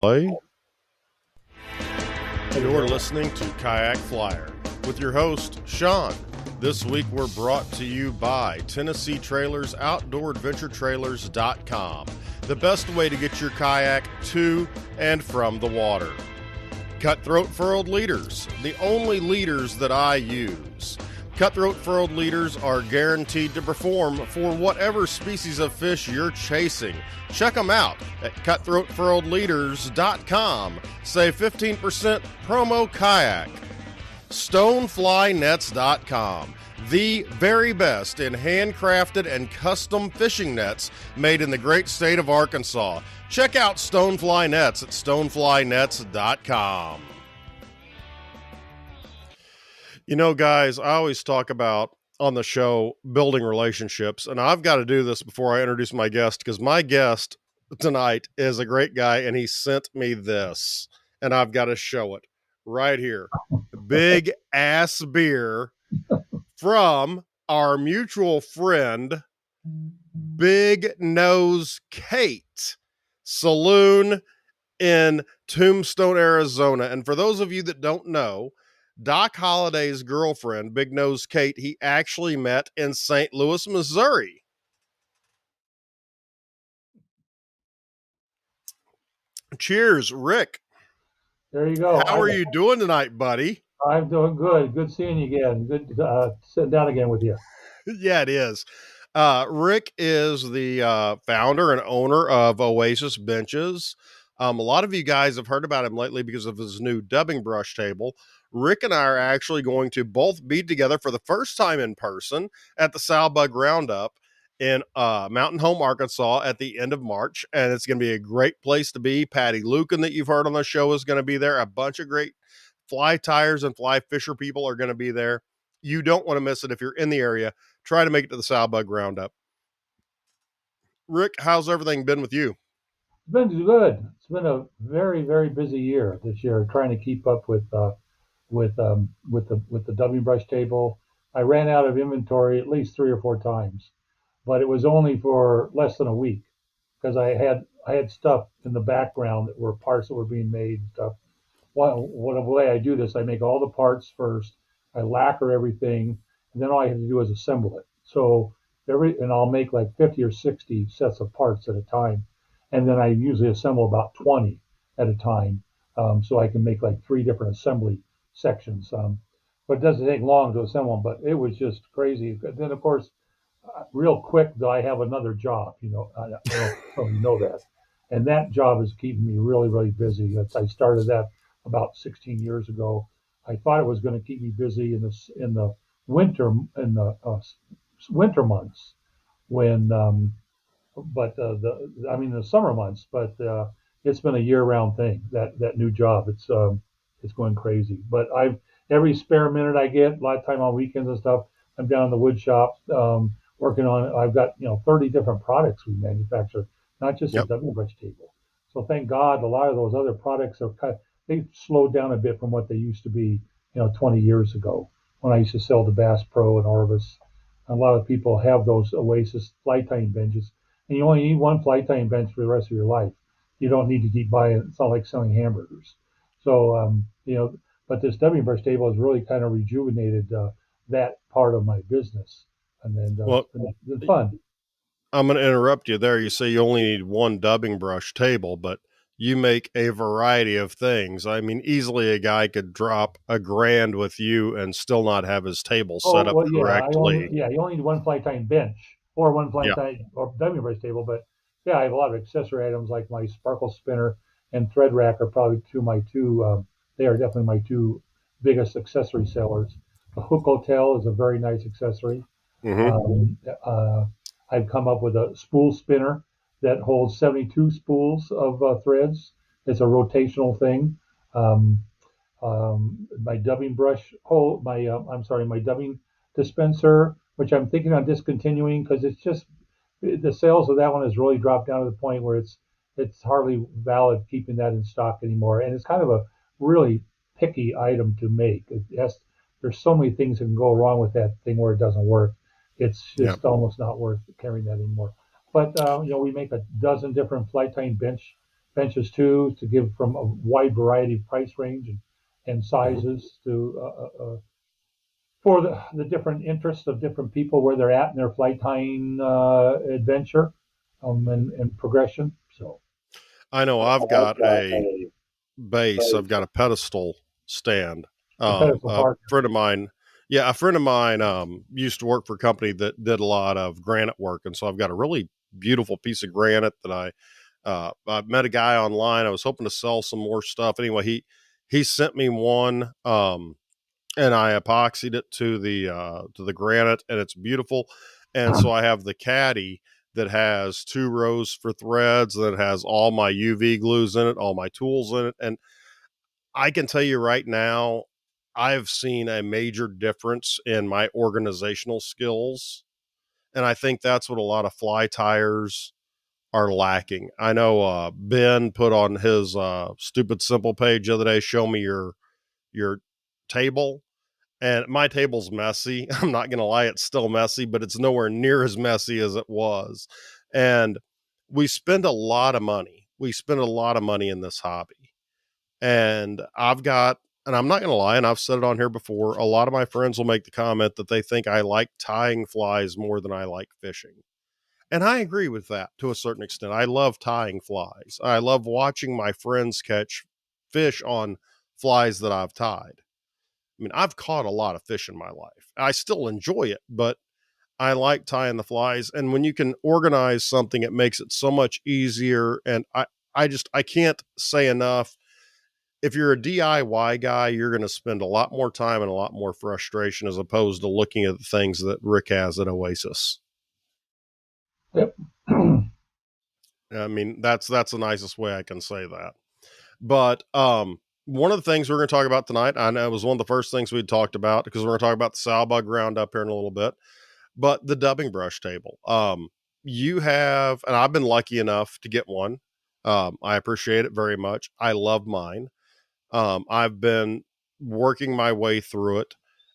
You're listening to Kayak Flyer with your host, Sean. This week we're brought to you by Tennessee Trailers, OutdoorAdventureTrailers.com, the best way to get your kayak to and from the water. Cutthroat Furled Leaders, the only leaders that I use. Cutthroat Furled Leaders are guaranteed to perform for whatever species of fish you're chasing. Check them out at cutthroatfurledleaders.com. Save 15% promo kayak. Stoneflynets.com, the very best in handcrafted and custom fishing nets made in the great state of Arkansas. Check out Stonefly Nets at stoneflynets.com. You know, guys, I always talk about on the show building relationships, and I've got to do this before I introduce my guest because my guest tonight is a great guy, and he sent me this, and I've got to show it right here. Big ass beer from our mutual friend, Big Nose Kate Saloon in Tombstone, Arizona. And for those of you that don't know, Doc Holliday's girlfriend, Big Nose Kate, he actually met in St. Louis, Missouri. Cheers, Rick. There you go. How are you doing tonight, buddy? I'm doing good. Good seeing you again. Good sitting down again with you. Yeah, it is. Rick is the founder and owner of Oasis Benches. A lot of you guys have heard about him lately because of his new dubbing brush table. Rick and I are actually going to both be together for the first time in person at the Sowbug Roundup in Mountain Home, Arkansas at the end of March. And it's going to be a great place to be. Patty Lucan that you've heard on the show is going to be there. A bunch of great fly tires and fly fisher people are going to be there. You don't want to miss it if you're in the area. Try to make it to the Sowbug Roundup. Rick, how's everything been with you? It's been good. It's been a very, very busy year this year, trying to keep up with the dubbing brush table. I ran out of inventory at least 3 or 4 times, but it was only for less than a week because I had stuff in the background that were parts that were being made and stuff. The way I do this, I make all the parts first, I lacquer everything, and then all I have to do is assemble it. So and I'll make like 50 or 60 sets of parts at a time, and then I usually assemble about 20 at a time, so I can make like 3 different assembly sections. But it doesn't take long to assemble them. But it was just crazy. Then of course, real quick, though, I have another job. I don't know if you know that, and that job is keeping me really, really busy. I started that about 16 years ago. I thought it was going to keep me busy in the winter winter months the summer months, but it's been a year-round thing. That new job, it's going crazy. But every spare minute I get, a lot of time on weekends and stuff, I'm down in the wood shop working on. I've got 30 different products we manufacture, not just a dubbing brush table. So thank God, a lot of those other products they've slowed down a bit from what they used to be, 20 years ago when I used to sell to Bass Pro and Orvis. A lot of people have those Oasis fly tying benches, and you only need one fly tying bench for the rest of your life. You don't need to keep buying. It's not like selling hamburgers. So, but this dubbing brush table has really kind of rejuvenated that part of my business, and then it's been fun. I'm going to interrupt you there. You say you only need one dubbing brush table, but you make a variety of things. I mean, easily a guy could drop $1,000 with you and still not have his table set up correctly. You only need one fly tying bench or one fly tying or dubbing brush table. But yeah, I have a lot of accessory items like my sparkle spinner and thread rack are probably they are definitely my 2 biggest accessory sellers. The Hook Hotel is a very nice accessory. Mm-hmm. I've come up with a spool spinner that holds 72 spools of threads. It's a rotational thing. My dubbing brush my dubbing dispenser, which I'm thinking on discontinuing because it's just the sales of that one has really dropped down to the point where it's hardly valid keeping that in stock anymore. And it's kind of a really picky item to make. There's so many things that can go wrong with that thing where it doesn't work. It's just almost not worth carrying that anymore. But we make a dozen different fly tying benches too, to give from a wide variety of price range and Mhm. sizes to for the different interests of different people where they're at in their flight tying adventure and progression. So I know I've I've got got a base. I've got a pedestal stand. a pedestal A partner. friend of mine, yeah, a friend of mine used to work for a company that did a lot of granite work, and so I've got a really beautiful piece of granite that I met a guy online. I was hoping to sell some more stuff. Anyway, he sent me one. And I epoxied it to the granite, and it's beautiful. And so I have the caddy that has two rows for threads, that has all my UV glues in it, all my tools in it, and I can tell you right now, I've seen a major difference in my organizational skills, and I think that's what a lot of fly tires are lacking. I know Ben put on his stupid simple page the other day, show me your table, and my table's messy. I'm not going to lie, it's still messy, but it's nowhere near as messy as it was. And we spend a lot of money. We spend a lot of money in this hobby. And and I'm not going to lie, and I've said it on here before, a lot of my friends will make the comment that they think I like tying flies more than I like fishing. And I agree with that to a certain extent. I love tying flies. I love watching my friends catch fish on flies that I've tied. I mean, I've caught a lot of fish in my life. I still enjoy it, but I like tying the flies. And when you can organize something, it makes it so much easier. And I can't say enough. If you're a DIY guy, you're going to spend a lot more time and a lot more frustration as opposed to looking at the things that Rick has at Oasis. Yep. I mean, that's the nicest way I can say that. But one of the things we're going to talk about tonight, I know it was one of the first things we talked about because we're going to talk about the Sowbug Roundup here in a little bit. But the dubbing brush table, you have, and I've been lucky enough to get one. I appreciate it very much. I love mine. I've been working my way through it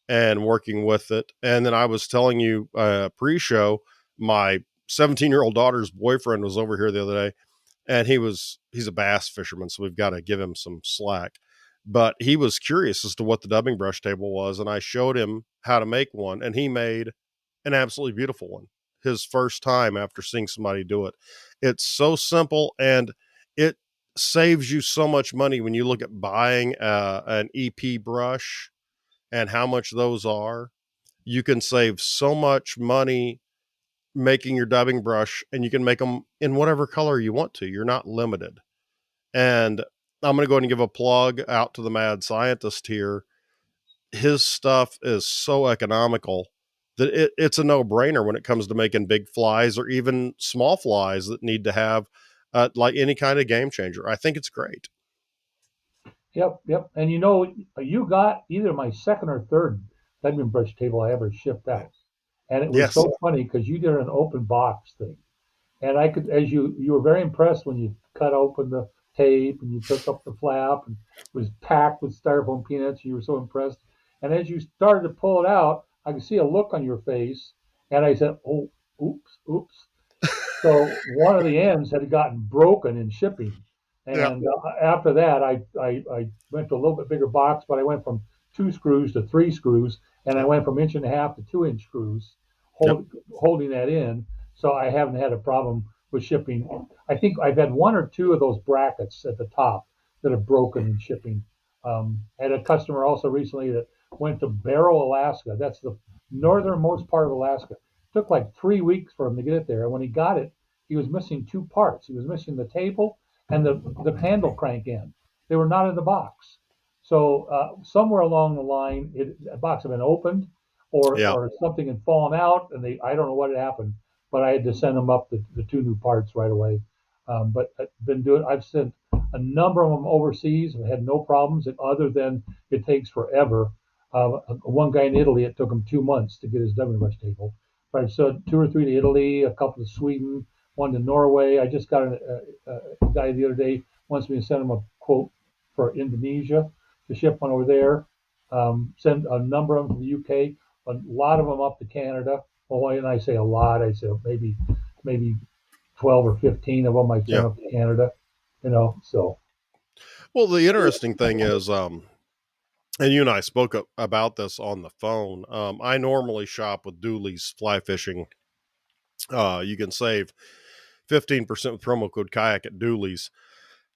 and working with it. And then I was telling you pre-show, my 17-year-old daughter's boyfriend was over here the other day, and he's a bass fisherman, so we've got to give him some slack. But he was curious as to what the dubbing brush table was, and I showed him how to make one, and he made an absolutely beautiful one. His first time after seeing somebody do it. It's so simple, and it saves you so much money when you look at buying an EP brush and how much those are. You can save so much money making your dubbing brush, and you can make them in whatever color you want to. You're not limited. And I'm going to go ahead and give a plug out to the mad scientist here. His stuff is so economical that it's a no-brainer when it comes to making big flies or even small flies that need to have like any kind of game changer. I think it's great. Yep, yep. And you know, you got either my second or third lemon brush table I ever shipped out, and it was Yes. so funny because you did an open box thing, and I could, as you were very impressed when you cut open the tape and you took up the flap and it was packed with styrofoam peanuts. You were so impressed, and as you started to pull it out, I could see a look on your face, and I said, "Oh, oops, oops." So one of the ends had gotten broken in shipping, Yeah. and after that, I went to a little bit bigger box, but I went from 2 screws to 3 screws, and I Yep. went from 1.5 inch to 2 inch screws, Yep. holding that in. So I haven't had a problem with shipping. I think I've had one or two of those brackets at the top that have broken in shipping. I had a customer also recently that went to Barrow, Alaska. That's the northernmost part of Alaska. Took like 3 weeks for him to get it there. And when he got it, he was missing two parts. He was missing the table and the handle crank end. They were not in the box. So somewhere along the line, a box had been opened, Yeah. or something had fallen out, and I don't know what had happened, but I had to send them up the two new parts right away. But I've sent a number of them overseas and had no problems. Other than it takes forever. One guy in Italy, it took him 2 months to get his dubbing brush table. Right, so two or three to Italy, a couple to Sweden, one to Norway. I just got a guy the other day wants me to send him a quote for Indonesia to ship one over there. Send a number of them to the UK, a lot of them up to Canada. Well, and I say a lot, I say maybe 12 or 15 of them I sent Yeah. up to Canada, So Well, the interesting thing is, and you and I spoke about this on the phone. I normally shop with Dooley's Fly Fishing. You can save 15% with promo code kayak at Dooley's.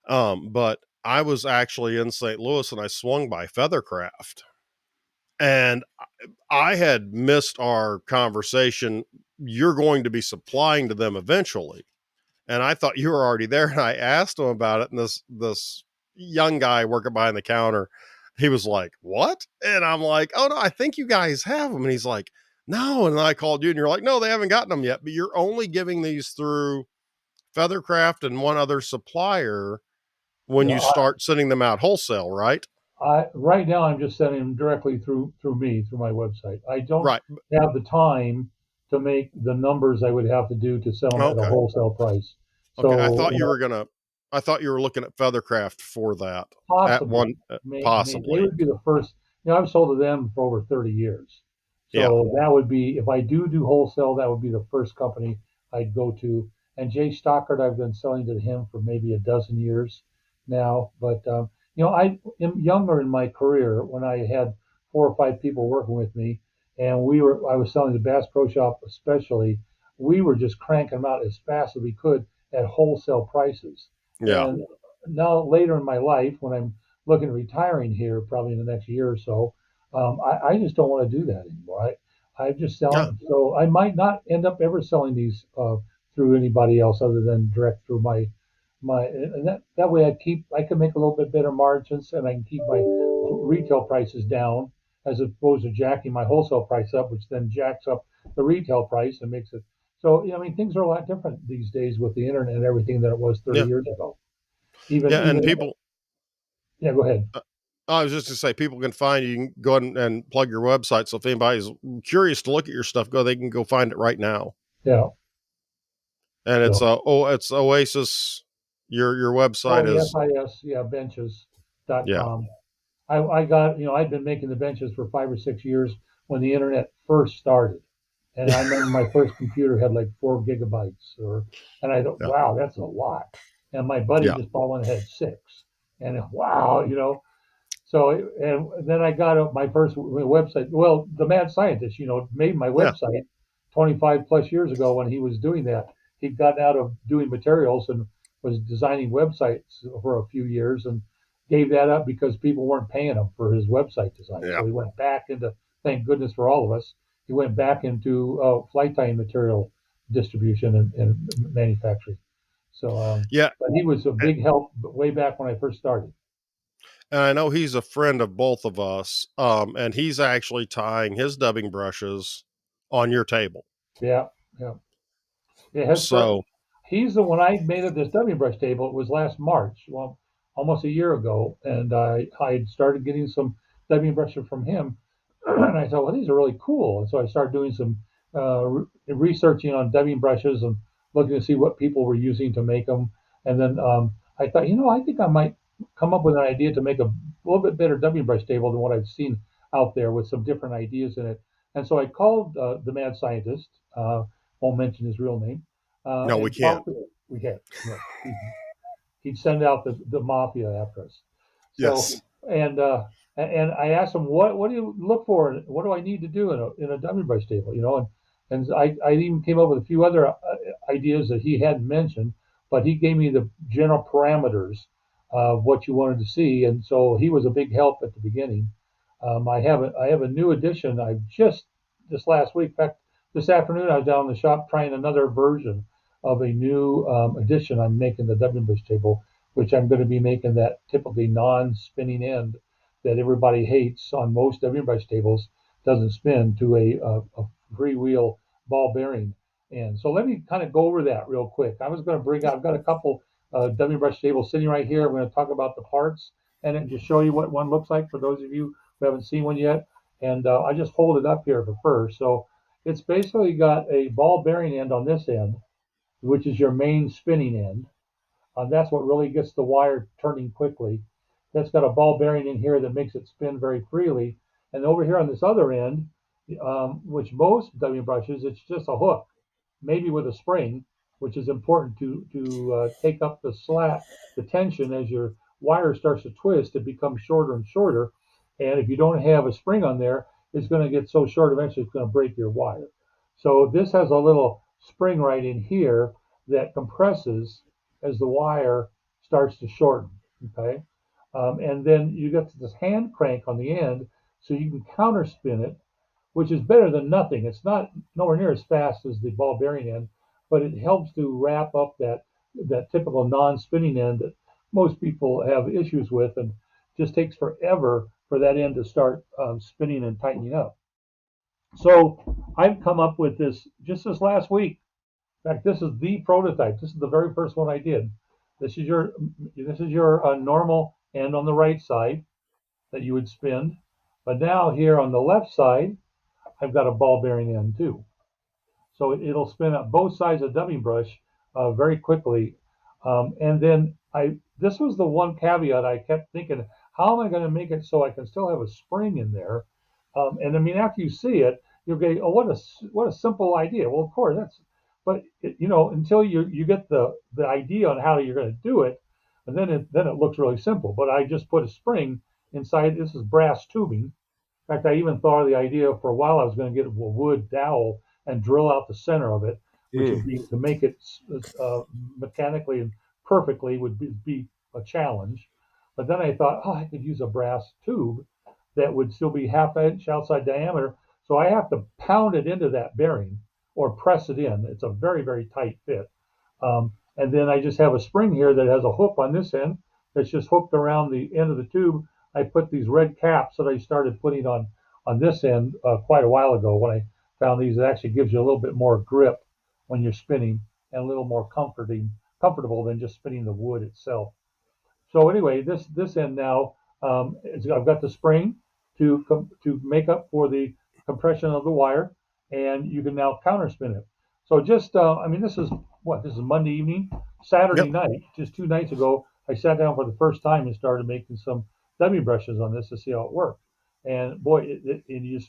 But I was actually in St. Louis and I swung by Feathercraft, and I had missed our conversation. You're going to be supplying to them eventually. And I thought you were already there. And I asked him about it. And this young guy working behind the counter, he was like, "What?" And I'm like, "Oh no, I think you guys have them." And he's like, "No." And I called you and you're like, "No, they haven't gotten them yet, but you're only giving these through Feathercraft and one other supplier when yeah, you start sending them out wholesale, right?" I right now I'm just sending them directly through my website. I don't Right. have the time to make the numbers I would have to do to sell them at a Okay. wholesale price. Okay. So I thought you were looking at Feathercraft for that at possibly, one, may they possibly. would be the first. I've sold to them for over 30 years, Yeah. so that would be if I do wholesale, that would be the first company I'd go to. And Jay Stockard, I've been selling to him for maybe a dozen years now. But I am younger in my career when I had 4 or 5 people working with me, and I was selling to Bass Pro Shop especially. We were just cranking them out as fast as we could at wholesale prices. Yeah. And now later in my life, when I'm looking at retiring here, probably in the next year or so, I just don't want to do that anymore. I just Yeah. sell, so I might not end up ever selling these through anybody else other than direct through and that way I can make a little bit better margins and I can keep my retail prices down as opposed to jacking my wholesale price up, which then jacks up the retail price and makes it so. I mean, things are a lot different these days with the internet and everything than it was 30 Yeah. years ago. Even Yeah. And even people, Yeah, go ahead. uh, I was just to say, people can find you. You can go ahead and plug your website. So if anybody's curious to look at your stuff, they can go find it right now. Yeah. And So it's Oasis. Your website is, OASIS, yeah, yeah, benches.com. I got, I'd been making the benches for 5 or 6 years when the internet first started. And I remember my first computer had like 4 gigabytes and I thought, yeah, wow, that's a lot. And my buddy yeah, just bought one that had 6. And wow, so, and then I got up my first website. Well, the mad scientist, made my yeah, website 25 plus years ago when he was doing that. He'd gotten out of doing materials and was designing websites for a few years and gave that up because people weren't paying him for his website design. yeah, So he went back into, thank goodness for all of us, he went back into flight time material distribution and manufacturing. So, yeah. but he was a big help way back when I first started. And I know he's a friend of both of us. And he's actually tying his dubbing brushes on your table. Yeah, yeah. Yeah, his first, So he's the one I made at this W brush table. It was last March, well, almost a year ago, and I started getting some W brushes from him, and I thought, well, these are really cool. And so I started doing some researching on W brushes and looking to see what people were using to make them. And then I thought, I think I might come up with an idea to make a little bit better W brush table than what I've seen out there with some different ideas in it. And so I called the mad scientist. Won't mention his real name, no, we and can't. talked to him. We had, he'd send out the mafia after us. So, Yes. and I asked him, what do you look for? What do I need to do in a dummy brush table? And I even came up with a few other ideas that he hadn't mentioned, but he gave me the general parameters of what you wanted to see, and so he was a big help at the beginning. I have a new addition. I just this last week, in fact, this afternoon I was down in the shop trying another version of a new edition. I'm making the Dublin Bush table, which I'm going to be making that typically non-spinning end that everybody hates on most Dublin Bush tables doesn't spin to a free wheel ball bearing. And so let me kind of go over that real quick. I was going to bring out, I've got a couple Dublin Brush tables sitting right here. I'm going to talk about the parts and then just show you what one looks like for those of you who haven't seen one yet. And I just hold it up here for first. So it's basically got a ball bearing end on this end, which is your main spinning end. That's what really gets the wire turning quickly. That's got a ball bearing in here that makes it spin very freely. And over here on this other end, which most W brushes, it's just a hook, maybe with a spring. which is important to take up the tension as your wire starts to twist. It becomes shorter and shorter, and if you don't have a spring on there, it's going to get so short eventually it's going to break your wire. So this has a little spring right in here that compresses as the wire starts to shorten. Okay, and then you get this hand crank on the end, so you can counter spin it, which is better than nothing. It's not nowhere near as fast as the ball bearing end, but it helps to wrap up that typical non-spinning end that most people have issues with, and just takes forever for that end to start spinning and tightening up. So I've come up with this just this last week. In fact, this is the prototype. This is the very first one I did. This is your normal end on the right side that you would spin, but now here on the left side, I've got a ball bearing end too. So it'll spin up both sides of the dubbing brush very quickly. And then this was the one caveat I kept thinking, how am I going to make it so I can still have a spring in there? And I mean, after you see it, you'll go, oh, what a simple idea. Well, of course but until you get the idea on how you're going to do it, and then it looks really simple. But I just put a spring inside. This is brass tubing. In fact, I even thought of the idea for a while. I was going to get a wood dowel and drill out the center of it, which would Mm. be to make it mechanically and perfectly would be a challenge. But then I thought, oh, I could use a brass tube that would still be half inch outside diameter. So I have to pound it into that bearing or press it in. It's a very, very tight fit. And then I just have a spring here that has a hook on this end that's just hooked around the end of the tube. I put these red caps that I started putting on this end quite a while ago when I found these. It actually gives you a little bit more grip when you're spinning and a little more comfortable than just spinning the wood itself. So anyway, this end now, I've got the spring to make up for the compression of the wire, and you can now counterspin it. So just, I mean, this is Monday evening, Saturday Yep. night, just 2 nights ago. I sat down for the first time and started making some dummy brushes on this to see how it worked. And boy, you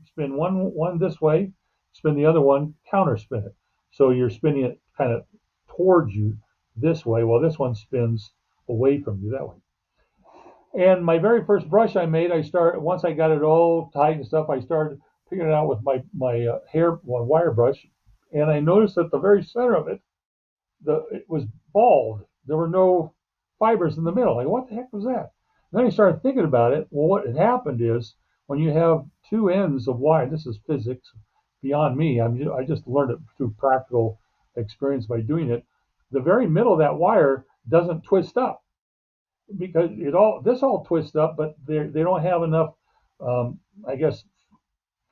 spin one this way, spin the other one, counterspin it. So you're spinning it kind of towards you this way, while this one spins away from you that way. And my very first brush I made, once I got it all tight and stuff, I started figuring it out with my hair wire brush, and I noticed at the very center of it, it was bald. There were no fibers in the middle. Like, what the heck was that? And then I started thinking about it. Well, what had happened is when you have two ends of wire, this is physics beyond me. I just learned it through practical experience by doing it. The very middle of that wire doesn't twist up because this all twists up, but they don't have enough, I guess,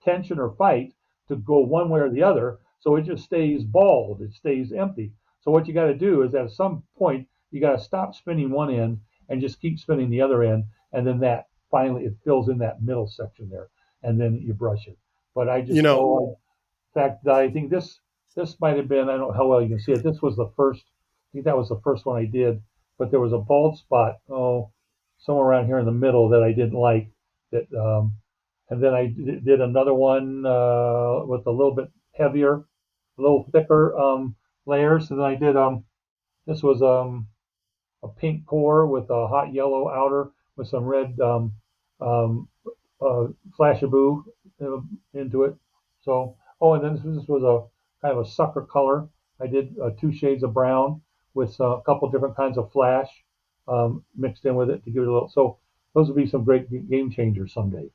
tension or fight to go one way or the other. So it just stays bald. It stays empty. So what you got to do is at some point you got to stop spinning one end and just keep spinning the other end, and then that finally it fills in that middle section there, and then you brush it. But I You just know, in fact I think this might have been, I don't know how well you can see it. This was the first. I think that was the first one I did, but there was a bald spot somewhere around here in the middle that I didn't like. That and then I did another one with a little bit heavier, a little thicker layers. And then I did this was a pink core with a hot yellow outer with some red um, flashaboo into it. So and then this was a kind of a sucker color. I did 2 shades of brown with a couple different kinds of flash mixed in with it to give it a little. So those would be some great game changers someday.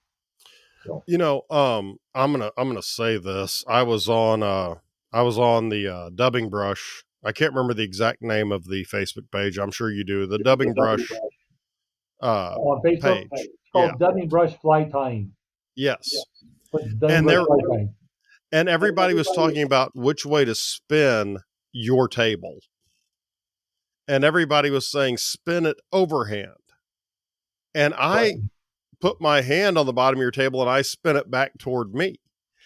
So. I'm gonna say this. I was on the dubbing brush. I can't remember the exact name of the Facebook page. I'm sure you do. The dubbing brush On Facebook, page. it's Yeah. called Dubbing Brush Fly Tying. Yes. Put Dubbing And Brush there Fly Tying. and everybody was talking about which way to spin your table. And everybody was saying spin it overhand. And I Right. put my hand on the bottom of your table and I spin it back toward me.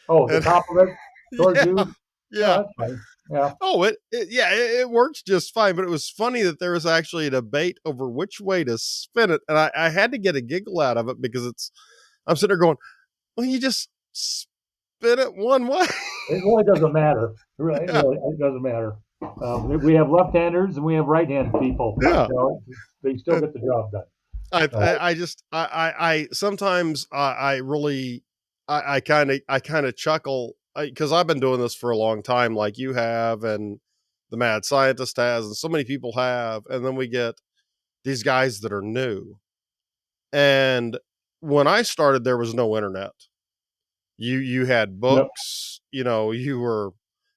Oh, the And top of it towards yeah, you. yeah. Yeah, that's fine. Yeah. Oh, it works just fine. But it was funny that there was actually a debate over which way to spin it, and I had to get a giggle out of it because I'm sitting there going, well, you just spin it one way. It really doesn't matter. It Yeah. really it doesn't matter. We have left-handers and we have right-handed people. Yeah. They still get the job done. I just I sometimes I really I kind of chuckle because I've been doing this for a long time, like you have, and the mad scientist has, and so many people have, and then we get these guys that are new. And when I started, there was no internet. You had Yep. books. You know, you were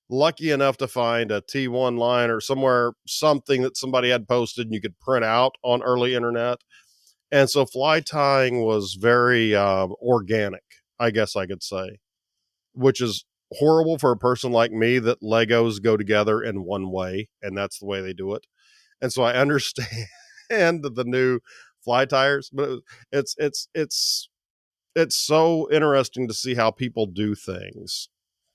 lucky enough to find a T1 line or somewhere something that somebody had posted, and you could print out on early internet, and so fly tying was very organic, I guess I could say, which is horrible for a person like me that Legos go together in one way, and that's the way they do it. And so I understand the new fly tires, but it's so interesting to see how people do things.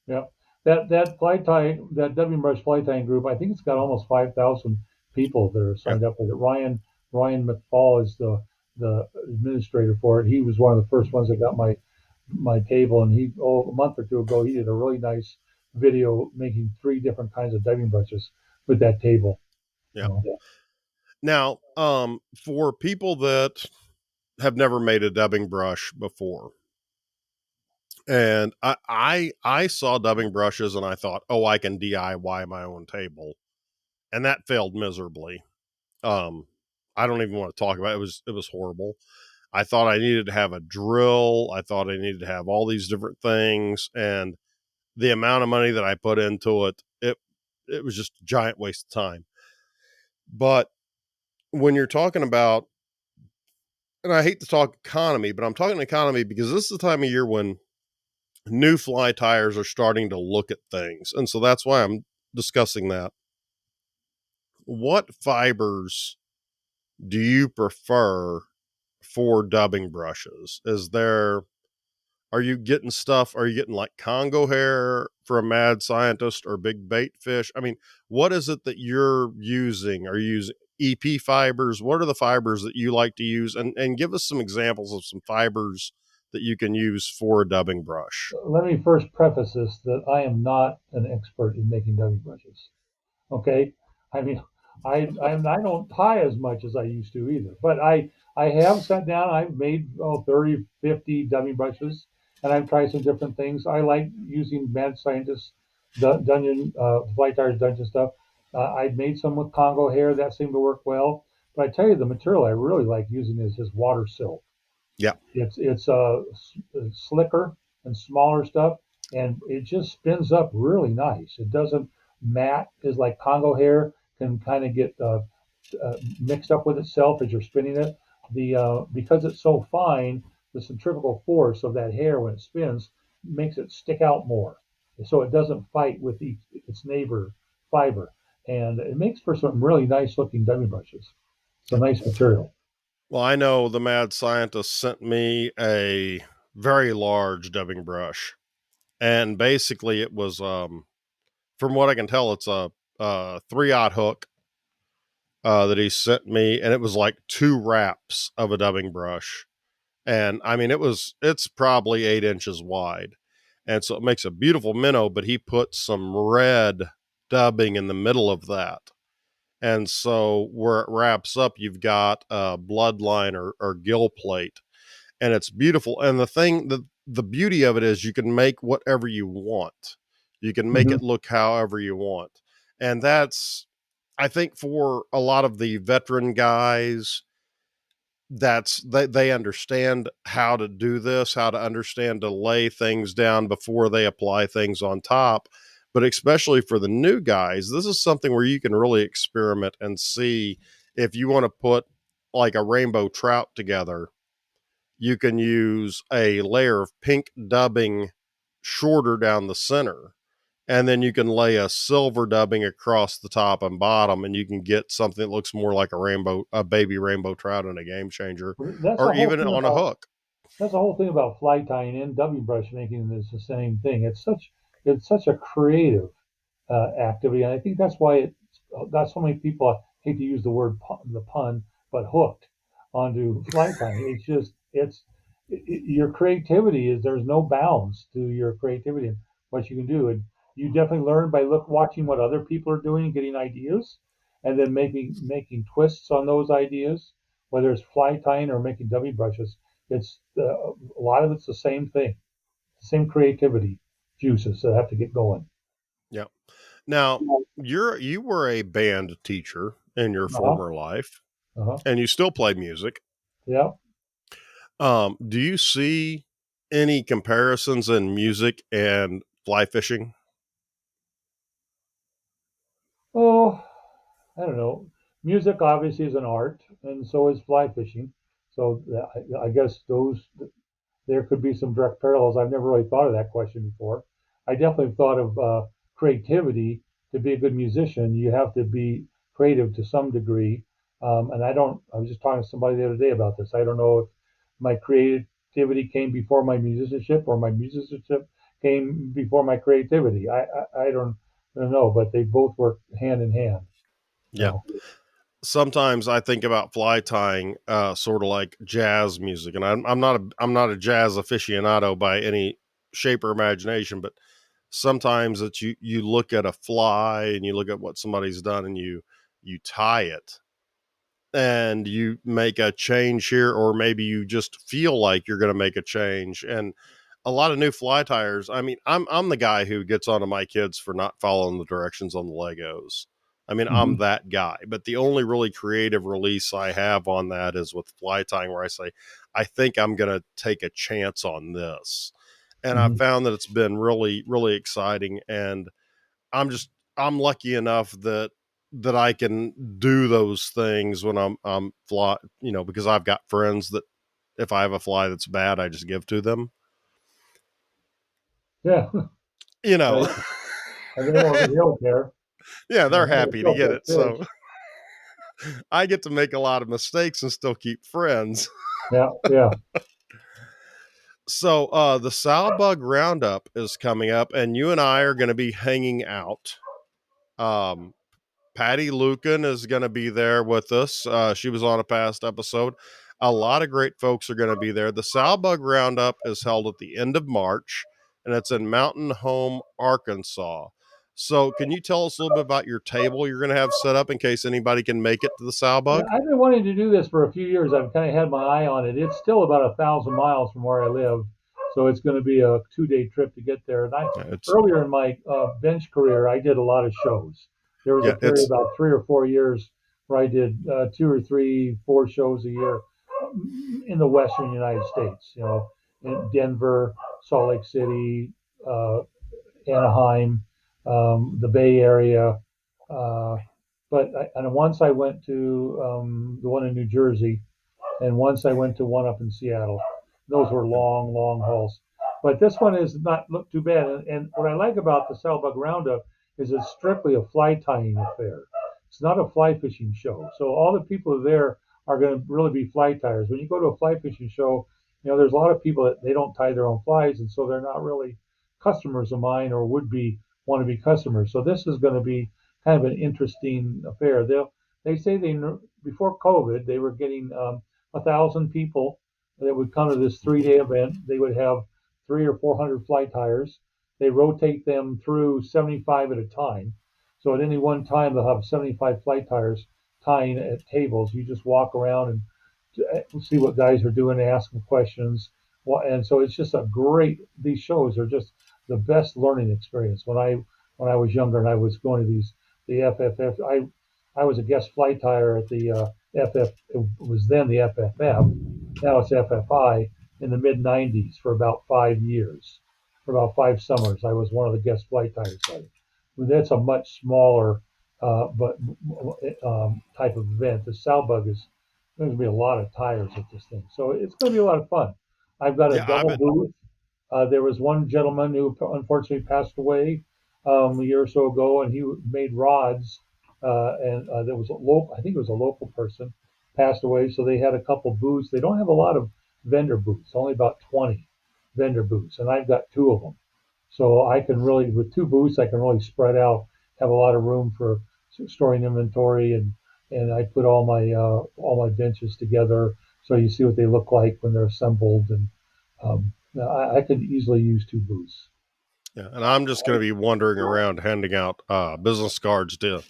Yep. That W Brush fly tying group, I think it's got almost 5,000 people that are Yeah, signed up with it. Ryan McFall is the administrator for it. He was one of the first ones that got my table, and a month or two ago he did a really nice video making three different kinds of diving brushes with that table. yeah. So, Now, for people that have never made a dubbing brush before, and I saw dubbing brushes and I thought, oh, I can DIY my own table, and that failed miserably. Um, I don't even want to talk about it. It was horrible. I thought I needed to have a drill. I thought I needed to have all these different things, and the amount of money that I put into it was just a giant waste of time. But when you're talking about, and I hate to talk economy, but I'm talking economy because this is the time of year when new fly tires are starting to look at things. And so that's why I'm discussing that. What fibers do you prefer for dubbing brushes? Are you getting stuff? Are you getting like Congo hair for a mad scientist or big bait fish? I mean, what is it that you're using? Are you using EP fibers? What are the fibers that you like to use? And give us some examples of some fibers that you can use for a dubbing brush. let me first preface this that I am not an expert in making diving brushes. Okay, I mean, I don't tie as much as I used to either, but I have sat down. I've made 30, 50 dummy brushes, and I've tried some different things. I like using Mad Scientist Dungeon Flight Tires Dungeon stuff. I've made some with Congo hair that seemed to work well. But I tell you, the material I really like using is his water silk. Yeah. It's slicker and smaller stuff, and it just spins up really nice. It doesn't mat is like Congo hair can kind of get mixed up with itself as you're spinning it. The Because it's so fine, the centrifugal force of that hair when it spins makes it stick out more, so it doesn't fight with its neighbor fiber, and it makes for some really nice looking dummy brushes. It's a nice material. Well, I know the mad scientist sent me a very large dubbing brush, and basically it was, from what I can tell, it's a 3/0 hook that he sent me, and it was like two wraps of a dubbing brush, and I mean it's probably 8 inches wide, and so it makes a beautiful minnow. But he put some red dubbing in the middle of that, and so where it wraps up, you've got a bloodline or gill plate, and it's beautiful. And the beauty of it is you can make whatever you want. You can make Mm-hmm. it look however you want, and that's, I think, for a lot of the veteran guys, they understand how to do this, how to understand to lay things down before they apply things on top. But especially for the new guys, this is something where you can really experiment and see if you want to put like a rainbow trout together. You can use a layer of pink dubbing shorter down the center, and then you can lay a silver dubbing across the top and bottom, and you can get something that looks more like a baby rainbow trout in a game changer, That's the or whole even thing on a about hook. That's the whole thing about fly tying and W brush making is the same thing. It's such a creative activity, and I think that's why it got so many people. I hate to use the pun, but hooked onto fly tying. It's just your creativity is there's no bounds to your creativity and what you can do. You definitely learn by watching what other people are doing, getting ideas, and then making twists on those ideas. Whether it's fly tying or making dummy brushes, it's a lot of it's the same thing, same creativity juices that have to get going. Yeah. Now, you were a band teacher in your Uh huh. former life, Uh huh. and you still play music. Yeah. Do you see any comparisons in music and fly fishing? Oh, I don't know. Music obviously is an art, and so is fly fishing. So I guess those there could be some direct parallels. I've never really thought of that question before. I definitely thought of creativity. To be a good musician, you have to be creative to some degree. And I don't. I was just talking to somebody the other day about this. I don't know if my creativity came before my musicianship or my musicianship came before my creativity. I don't know, but they both work hand in hand. You Yeah. know. Sometimes I think about fly tying, sort of like jazz music, and I'm not a jazz aficionado by any shape or imagination, but sometimes that you look at a fly and you look at what somebody's done and you tie it and you make a change here, or maybe you just feel like you're going to make a change. And a lot of new fly tires, I mean, I'm the guy who gets onto my kids for not following the directions on the Legos. I mean, I'm Hmm. that guy. But the only really creative release I have on that is with fly tying, where I say, I think I'm going to take a chance on this. And I Hmm. found that it's been really, really exciting. And I'm just I'm lucky enough that I can do those things when I'm fly, because I've got friends that if I have a fly that's bad, I just give to them. Yeah. You Uh, know. and they don't care. Yeah, they're They happy to still get catch it. So fish. I get to make a lot of mistakes and still keep friends. Yeah. Yeah. So the Sowbug Roundup is coming up, and you and I are going to be hanging out. Um, Patty Lucan is going to be there with us. She was on a past episode. A lot of great folks are going to be there. The Sowbug Roundup is held at the end of March, and it's in Mountain Home, Arkansas. So, can you tell us a little bit about your table you're going to have set up in case anybody can make it to the Yeah, Sowbug? I've been wanting to do this for a few years. I've kind of had my eye on it. It's still about 1,000 miles from where I live, so it's going to be a 2 day trip to get there. And I Yeah, it's earlier in my bench career, I did a lot of shows. There was a yeah, period it's about 3 or 4 years where I did two or three, four shows a year in the Western United States. You know, in Denver, Salt Lake City, uh, Anaheim, the Bay Area. Uh, and once I went to the one in New Jersey, and once I went to one up in Seattle. Those were long, long hauls. But this one is not look too bad. And what I like about the Sailbug Roundup is it's strictly a fly tying affair. It's not a fly fishing show. So all the people there are going to really be fly tiers. When you go to a fly fishing show, there's a lot of people that they don't tie their own flies, and so they're not really customers of mine or would be want to be customers. So this is going to be kind of an interesting affair. They say before COVID they were getting 1,000 people that would come to this 3 day event. They would have 300 or 400 fly tires. They rotate them through 75 at a time. So at any one time, they'll have 75 flight tires tying at tables. You just walk around and see what guys are doing, ask them questions. And so it's just a great. These shows are just the best learning experience. When I was younger and I was going to the FFF, I was a guest flight tire at the FF. It was then the FFF. Now it's FFI in the mid '90s for about 5 years. For about 5 summers, I was one of the guest flight tires. That's a much smaller but type of event. The Salbug is there's going to be a lot of tires at this thing, so it's going to be a lot of fun. I've got a yeah, I've double been booth. There was one gentleman who unfortunately passed away a year or so ago, and he made rods. And there was a local, I think it was a local person, passed away. So they had a couple booths. They don't have a lot of vendor booths, only about 20 vendor booths, and I've got two of them. So I can really, with two booths, I can really spread out, have a lot of room for storing inventory, and I put all my benches together so you see what they look like when they're assembled, and I could easily use two booths. Yeah, and I'm just going to be wandering around handing out business cards to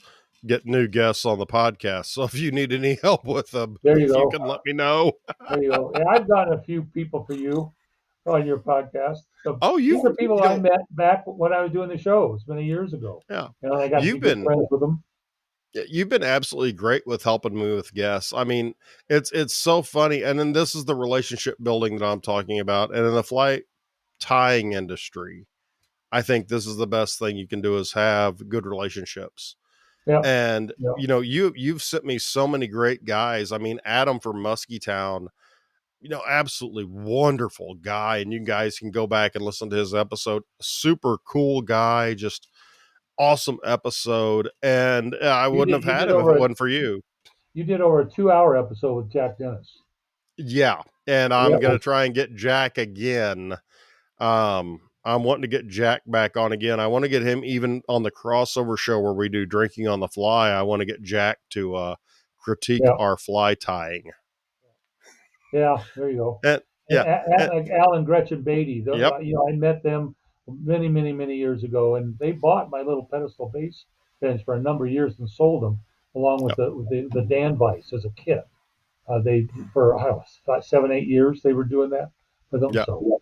get new guests on the podcast. So if you need any help with them, There you you go. can let me know. There you go. Yeah, I've gotten a few people for you on your podcast. So Oh, these are people I you met back when I was doing the shows many years ago. yeah, I got to be you've good been friends with them. you've been absolutely great with helping me with guests. I mean, it's so funny, and then this is the relationship building that I'm talking about. And in the flight tying industry, I think this is the best thing you can do is have good relationships. Yeah, And yeah, you've sent me so many great guys. I mean, Adam from Muskie Town, absolutely wonderful guy. And you guys can go back and listen to his episode. Super cool guy, just awesome episode. And I you wouldn't did have had him if it wasn't for you. you did over a 2 hour episode with Jack Dennis. Yeah. And Yeah, I'm going to try and get Jack again. I'm wanting to get Jack back on again. I want to get him even on the crossover show where we do drinking on the fly. I want to get Jack to critique yeah, our fly tying. yeah. There you go. And And yeah, and, like Al and Gretchen Beatty, yep, I met them many, many, many years ago, and they bought my little pedestal bass bench for a number of years and sold them along with yep, the Dan Vice as a kit. They for I don't know, about 7, 8 years they were doing that for them. yep. So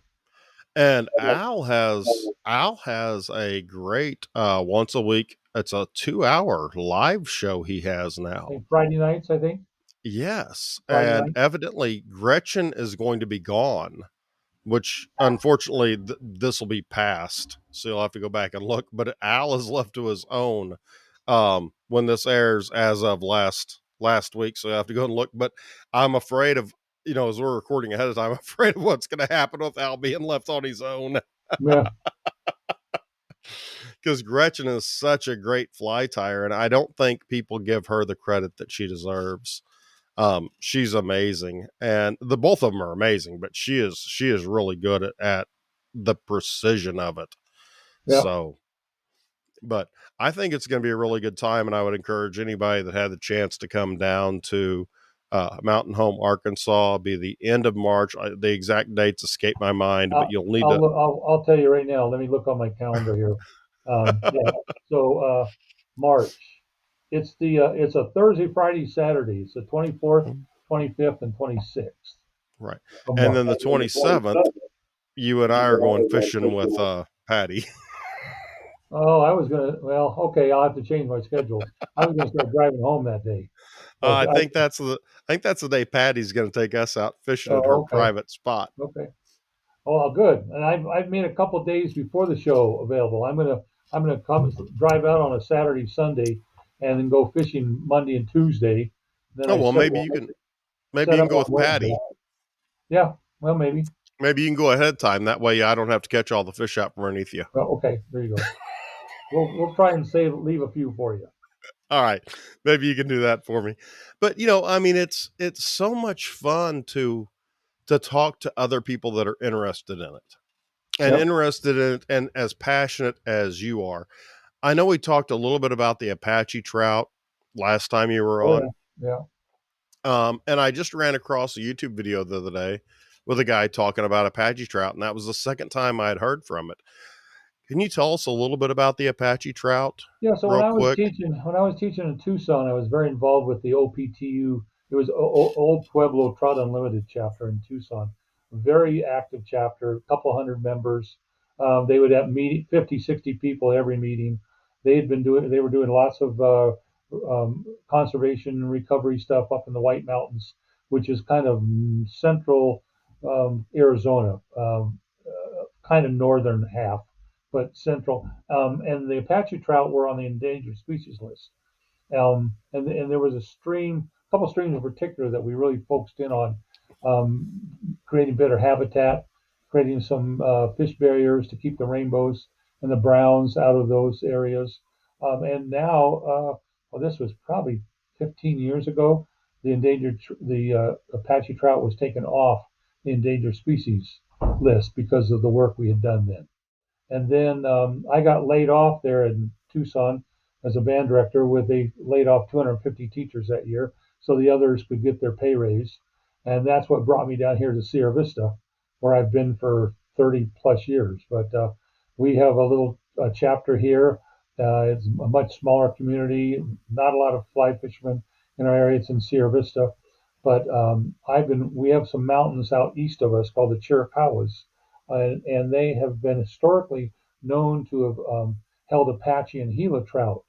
And Al has a great once a week. It's a 2 hour live show he has I now. think Friday nights, I think Yes, Friday and night. evidently Gretchen is going to be gone, which unfortunately this will be passed, so you'll have to go back and look. But Al is left to his own when this airs, as of last week. So you have to go and look. But I'm afraid of as we're recording ahead of time, I'm afraid of what's going to happen with Al being left on his own Yeah, because Gretchen is such a great fly tyer, and I don't think people give her the credit that she deserves. She's amazing, and the both of them are amazing, but she is really good at the precision of it. yeah. So, but I think it's going to be a really good time, and I would encourage anybody that had the chance to come down to Mountain Home, Arkansas. Be the end of March. The exact dates escape my mind, but you'll need to. I'll tell you right now. Let me look on my calendar here. Yeah. So March. It's a Thursday, Friday, Saturday. It's the 24th, 25th, and 26th Right, of and March. then the 27th, you and I are going fishing with Patty. Oh, I was gonna. Well, okay, I'll have to change my schedule. I was gonna start driving home that day, but I think that's the day Patty's going to take us out fishing at her okay, private spot. okay. Oh, well, good. And I've made a couple days before the show available. I'm gonna come drive out on a Saturday, Sunday, and then go fishing Monday and Tuesday. Then Oh I well, maybe set you can up go on with Wednesday. Patty. Yeah, well, maybe. Maybe you can go ahead of time. That way, I don't have to catch all the fish out from underneath you. Well, okay, there you go. We'll try and leave a few for you. All right, maybe you can do that for me. But I mean, it's so much fun to talk to other people that are interested in it and Yep. interested in it and as passionate as you are. I know we talked a little bit about the Apache trout last time you were Oh yeah. on. Yeah. And I just ran across a YouTube video the other day with a guy talking about Apache trout, and that was the second time I had heard from it. Can you tell us a little bit about the Apache trout, Yeah, so real quick? when I was teaching in Tucson, I was very involved with the OPTU. It was Old Pueblo Trout Unlimited chapter in Tucson. Very active chapter, a couple hundred members. They would have 50, 60 people every meeting. They were doing lots of conservation and recovery stuff up in the White Mountains, which is kind of central Arizona, kind of northern half, but central. And the Apache trout were on the endangered species list. And there was a couple streams in particular that we really focused in on, creating better habitat, creating some fish barriers to keep the rainbows and the browns out of those areas. And now, well, this was probably 15 years ago, the Apache trout was taken off the endangered species list because of the work we had done then. And then I got laid off there in Tucson as a band director. They laid off 250 teachers that year, so the others could get their pay raise. And that's what brought me down here to Sierra Vista, where I've been for 30 plus years. But We have a little chapter here. It's a much smaller community, not a lot of fly fishermen in our area. It's in Sierra Vista, but we have some mountains out east of us called the Chiricahuas, and they have been historically known to have held Apache and Gila trout,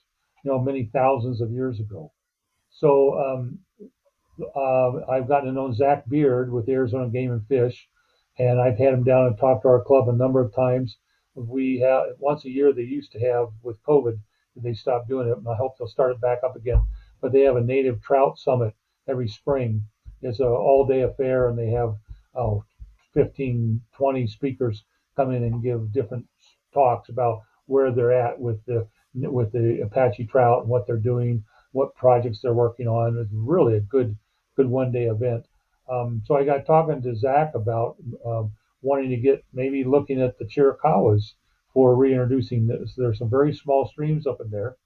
many thousands of years ago. So I've gotten to know Zach Beard with Arizona Game and Fish, and I've had him down and talked to our club a number of times. We have once a year they used to have with COVID, they stopped doing it, and I hope they'll start it back up again. But they have a native trout summit every spring. It's an all-day affair, and they have oh, 15, 20 speakers come in and give different talks about where they're at with the Apache trout and what they're doing, what projects they're working on. It's really a good one day event. So I got talking to Zach about wanting to get maybe looking at the Chiricahuas for reintroducing this. There's some very small streams up in there.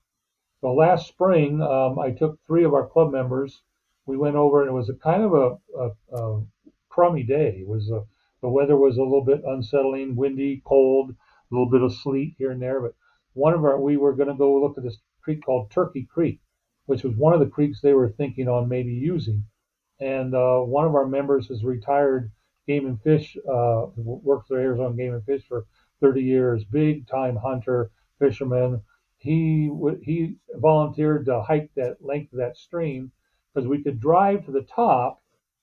So last spring, I took three of our club members. We went over, and it was a kind of a crummy day. The weather was a little bit unsettling, windy, cold, a little bit of sleet here and there. But we were going to go look at this creek called Turkey Creek, which was one of the creeks they were thinking on maybe using. And one of our members is retired game and fish, worked for Arizona Game and Fish for 30 years, big time hunter, fisherman. He volunteered to hike that length of that stream because we could drive to the top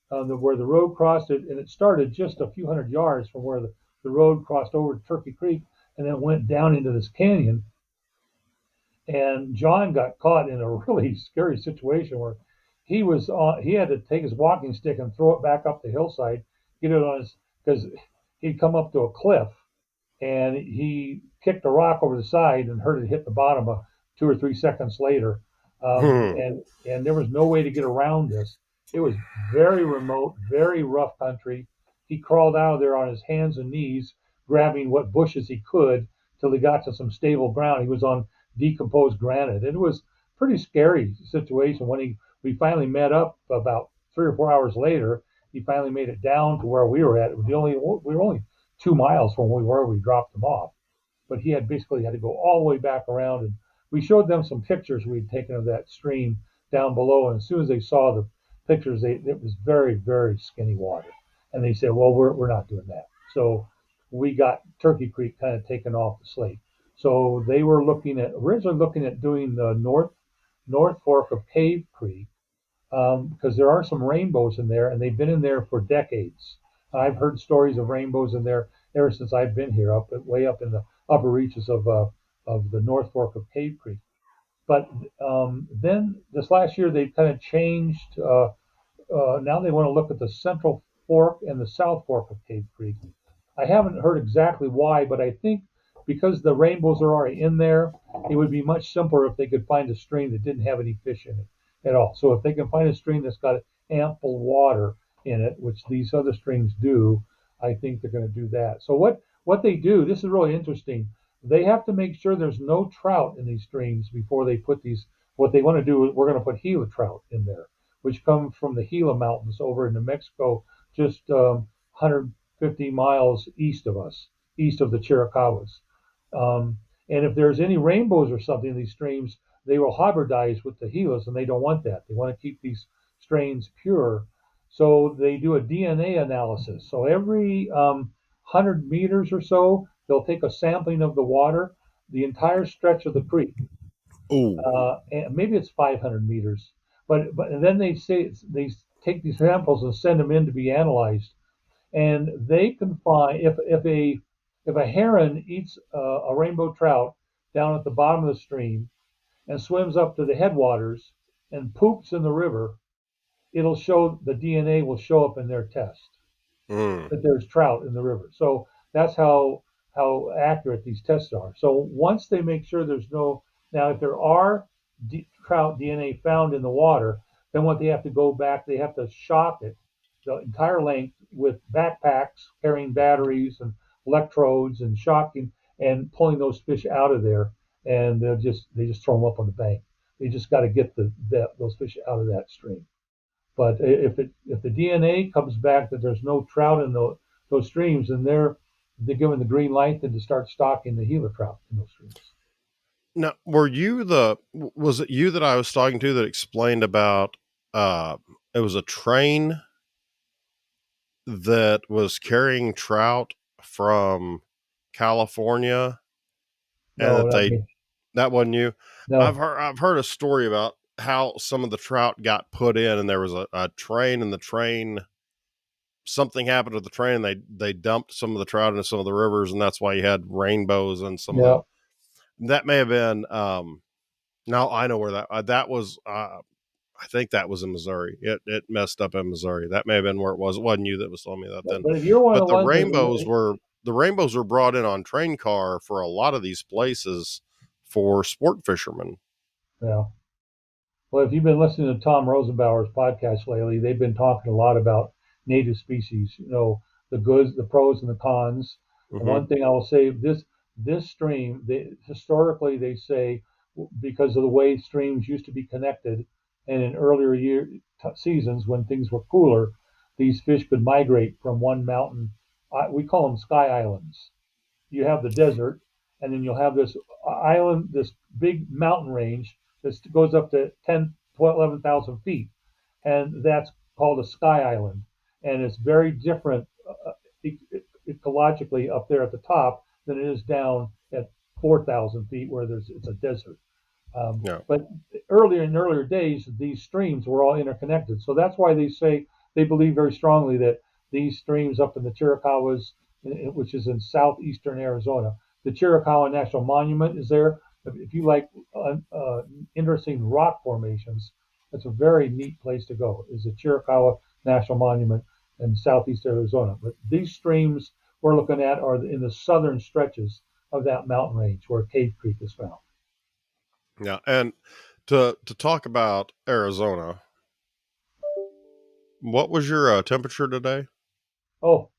where the road crossed it, and it started just a few hundred yards from where the road crossed over to Turkey Creek, and then went down into this canyon. And John got caught in a really scary situation where he had to take his walking stick and throw it back up the hillside, get it on his because he'd come up to a cliff, and he kicked a rock over the side and heard it hit the bottom 2 or 3 seconds later. Hmm. And there was no way to get around this. It was very remote, very rough country. He crawled out of there on his hands and knees, grabbing what bushes he could till he got to some stable ground. He was on decomposed granite. It was a pretty scary situation. We finally met up about 3 or 4 hours later, he finally made it down to where we were at. We were only 2 miles from where we dropped him off, but he had basically had to go all the way back around. And we showed them some pictures we'd taken of that stream down below. And as soon as they saw the pictures, it was very, very skinny water. And they said, well, we're not doing that. So we got Turkey Creek kind of taken off the slate. So they were originally looking at doing the North Fork of Cave Creek, because there are some rainbows in there, and they've been in there for decades. I've heard stories of rainbows in there ever since I've been here, way up in the upper reaches of the North Fork of Cave Creek. But then this last year they've kind of changed. Now they want to look at the Central Fork and the South Fork of Cave Creek. I haven't heard exactly why, but I think because the rainbows are already in there, it would be much simpler if they could find a stream that didn't have any fish in it at all. So if they can find a stream that's got ample water in it, which these other streams do, I think they're going to do that. So what they do, this is really interesting. They have to make sure there's no trout in these streams before they put these. What they want to do is we're going to put Gila trout in there, which come from the Gila Mountains over in New Mexico, just 150 miles east of us, east of the Chiricahuas. And if there's any rainbows or something in these streams, they will hybridize with the Gilas, and they don't want that. They want to keep these strains pure. So they do a DNA analysis. So every 100 meters or so, they'll take a sampling of the water, the entire stretch of the creek. Ooh. And maybe it's 500 meters. But and then they take these samples and send them in to be analyzed, and they can find if a heron eats a rainbow trout down at the bottom of the stream and swims up to the headwaters and poops in the river, it'll show the DNA will show up in their test Hmm. that there's trout in the river. So that's how accurate these tests are. So once they make sure there's no now, if there are trout DNA found in the water, then what they have to go back, they have to shock it the entire length with backpacks carrying batteries and electrodes and shocking and pulling those fish out of there, and they just throw them up on the bank. They just got to get those fish out of that stream. But if the DNA comes back that there's no trout in those streams, and They're given the green light then to start stocking the Gila trout in those streams. Now, were you the was it you that I was talking to that explained about uh it was a train that was carrying trout from California and No, that not they me. that wasn't you? No. I've heard a story about how some of the trout got put in and there was a train and the train something happened to the train and they dumped some of the trout into some of the rivers and that's why you had rainbows and some of the Yeah. that may have been now I know where that was I think that was in Missouri. It messed up in Missouri. That may have been where it was. It wasn't you that was telling me that then. But if you're one of But the ones that, the rainbows were brought in on train car for a lot of these places for sport fishermen. yeah. Well, if you've been listening to Tom Rosenbauer's podcast lately, they've been talking a lot about native species. The goods, the pros, and the cons. And Hmm. one thing I will say: this stream, historically, they say because of the way streams used to be connected, and in earlier seasons when things were cooler, these fish could migrate from one mountain. We call them sky islands. You have the desert, and then you'll have this island, this big mountain range that goes up to 10, 12, 11,000 feet, and that's called a sky island, and it's very different ecologically up there at the top than it is down at 4,000 feet where it's a desert. Yeah. But earlier in earlier days, these streams were all interconnected. So that's why they say they believe very strongly that these streams up in the Chiricahuas, which is in southeastern Arizona, the Chiricahua National Monument is there. If you like interesting rock formations, that's a very neat place to go. Is the Chiricahua National Monument in southeast Arizona. But these streams we're looking at are in the southern stretches of that mountain range where Cave Creek is found. Yeah. And to talk about Arizona, what was your temperature today? Oh,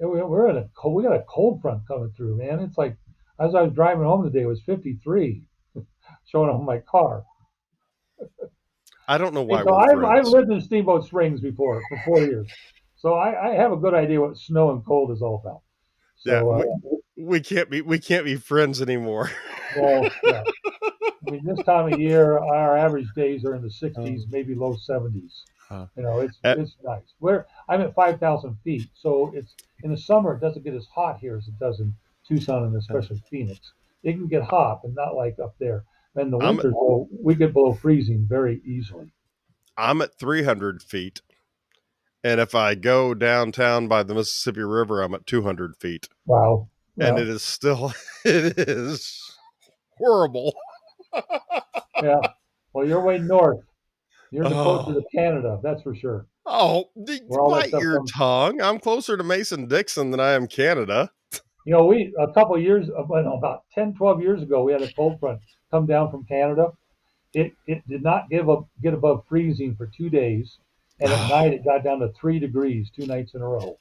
yeah, we're in a cold, we got a cold front coming through, man. It's like as I was driving home today, it was 53 showing up in my car. I don't know Hey, why so we're I've friends. lived in Steamboat Springs before for 4 years, so I have a good idea what snow and cold is all about. Yeah, So we can't be friends anymore. no, yeah. I mean, this time of year, our average days are in the 60s, Um, maybe low 70s. uh, It's uh, it's nice. I'm at 5,000 feet, so it's in the summer it doesn't get as hot here as it does in Tucson and uh, especially Phoenix. It can get hot, but not like up there. And the I'm winters, though, we get below freezing very easily. I'm at 300 feet, and if I go downtown by the Mississippi River, I'm at 200 feet, Wow. and Well, it is still it is horrible. yeah. Well, you're way north. You're the closer Oh, to Canada, that's for sure. Where all that bite stuff your comes. tongue. I'm closer to Mason Dixon than I am Canada. We a couple of years, well, no, about 10, 12 years ago, we had a cold front come down from Canada. It did not get above freezing for 2 days, and at night it got down to 3 degrees 2 nights in a row.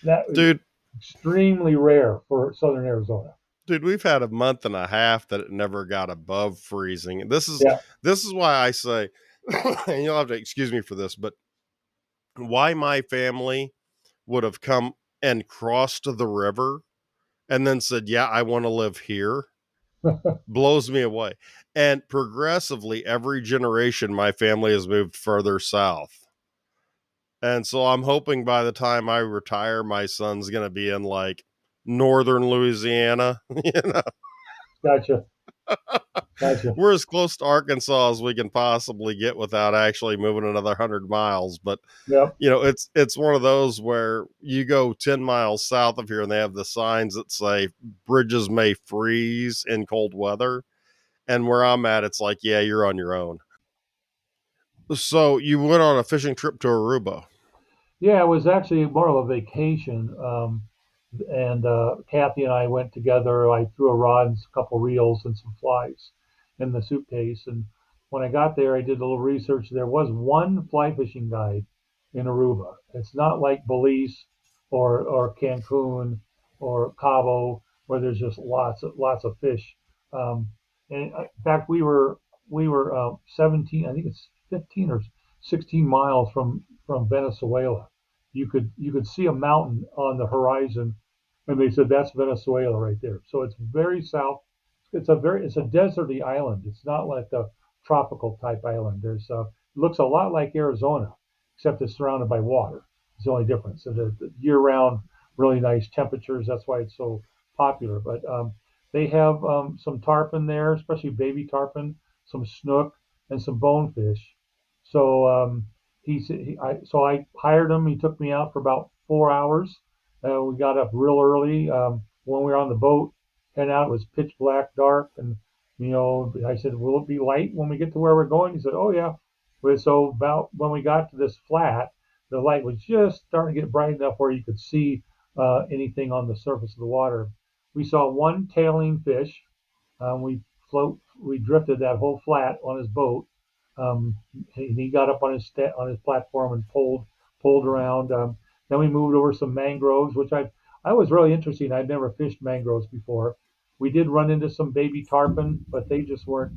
That was dude, extremely rare for southern Arizona. we've had a month and a half that it never got above freezing. Yeah. This is why I say, and you'll have to excuse me for this, but why my family would have come and crossed the river and then said, "Yeah, I want to live here," blows me away. And progressively, every generation, my family has moved further south. And so I'm hoping by the time I retire, my son's going to be in like northern Louisiana. You know, Gotcha. Gotcha. we're as close to Arkansas as we can possibly get without actually moving another 100 miles. But Yep. it's one of those where you go 10 miles south of here and they have the signs that say bridges may freeze in cold weather, and where I'm at it's like, yeah, you're on your own. So you went on a fishing trip to Aruba. Yeah, it was actually more of a vacation. And Kathy and I went together. I threw a rod and a couple reels and some flies in the suitcase. And when I got there, I did a little research. There was one fly fishing guide in Aruba. It's not like Belize or Cancun or Cabo where there's just lots of fish. Um, and in fact, we were 17. I think it's 15 or 16 miles from Venezuela. You could see a mountain on the horizon And they said that's Venezuela right there. So it's very south. It's a deserty island. It's not like a tropical type island. It looks a lot like Arizona, except it's surrounded by water. It's the only difference. So the year round, really nice temperatures. That's why it's so popular. But they have some tarpon there, especially baby tarpon, some snook, and some bonefish. So so I hired him. He took me out for about 4 hours. We got up real early. When we were on the boat, and out it was pitch black, dark, and I said, "Will it be light when we get to where we're going?" He said, "Oh yeah." So about when we got to this flat, the light was just starting to get bright enough where you could see anything on the surface of the water. We saw one tailing fish. We drifted that whole flat on his boat. He got up on his platform and pulled around. Then we moved over some mangroves, which I was really interesting. I'd never fished mangroves before. We did run into some baby tarpon, but they just weren't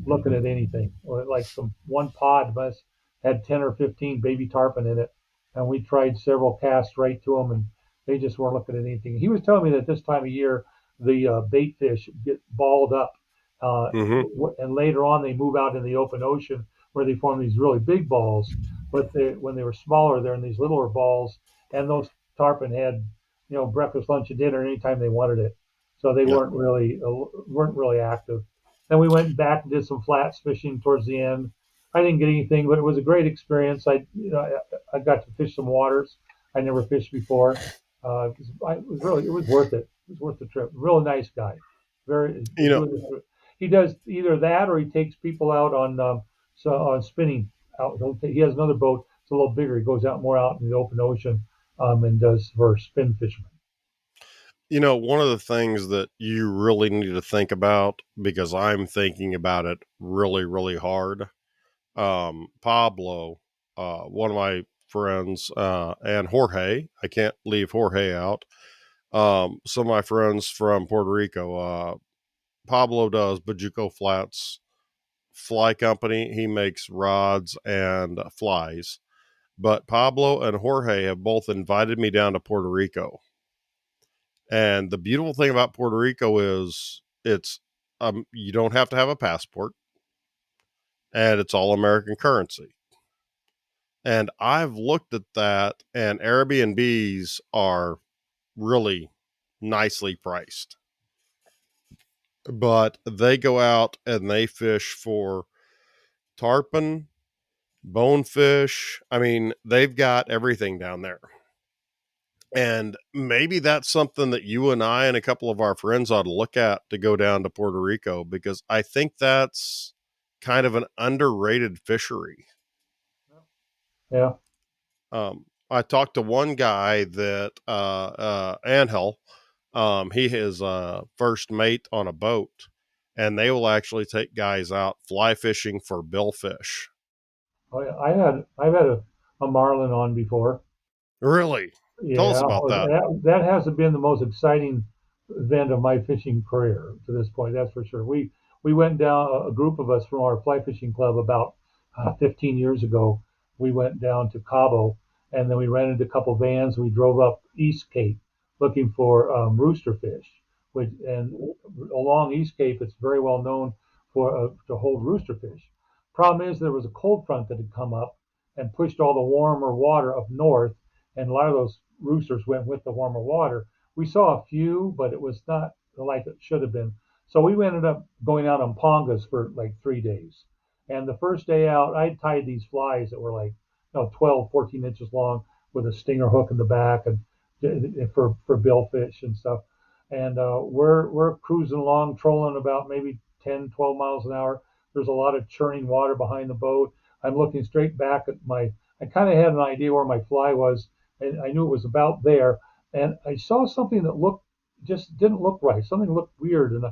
looking at anything. Like some one pod must had 10 or 15 baby tarpon in it, and we tried several casts right to them, and they just weren't looking at anything. He was telling me that this time of year the bait fish get balled up, uh, Hmm. and later on they move out in the open ocean where they form these really big balls. But when they were smaller, they're in these littler balls, and those tarpon had breakfast, lunch, and dinner anytime they wanted it. So they Yeah. weren't really active. Then we went back and did some flats fishing towards the end. I didn't get anything, but it was a great experience. I got to fish some waters I never fished before. It was worth it. It was worth the trip. Real nice guy. Very You know, doing this. He does either that or he takes people out on spinning. He has another boat. It's a little bigger. He goes out more out in the open ocean and does for spin fishermen. one of the things that you really need to think about, because I'm thinking about it really, really hard. Pablo, one of my friends, and Jorge, I can't leave Jorge out. Some of my friends from Puerto Rico, Pablo does Bajuco Flats Fly Company. He makes rods and flies. But Pablo and Jorge have both invited me down to Puerto Rico. And the beautiful thing about Puerto Rico is you don't have to have a passport, and it's all American currency. And I've looked at that, and Airbnbs are really nicely priced. But they go out and they fish for tarpon, bonefish. I mean, they've got everything down there. And maybe that's something that you and I and a couple of our friends ought to look at to go down to Puerto Rico, because I think that's kind of an underrated fishery. Yeah. I talked to one guy that Angel, he is first mate on a boat, and they will actually take guys out fly fishing for billfish. Oh, yeah. I've had a marlin on before. Really? Tell us Yeah, about that. that hasn't been the most exciting event of my fishing career to this point. That's for sure. We went down a group of us from our fly fishing club about 15 years ago. We went down to Cabo, and then we rented a couple vans. We drove up East Cape looking for rooster fish. And along East Cape, it's very well known for to hold rooster fish. Problem is, there was a cold front that had come up and pushed all the warmer water up north, and a lot of those roosters went with the warmer water. We saw a few, but it was not like it should have been. So we ended up going out on pongas for like 3 days. And the first day out, I tied these flies that were like 12, 14 inches long with a stinger hook in the back and for billfish and stuff. And we're cruising along, trolling about maybe 10, 12 miles an hour. There's a lot of churning water behind the boat. I'm looking straight back at I kind of had an idea where my fly was, and I knew it was about there. And I saw something that just didn't look right. Something looked weird, and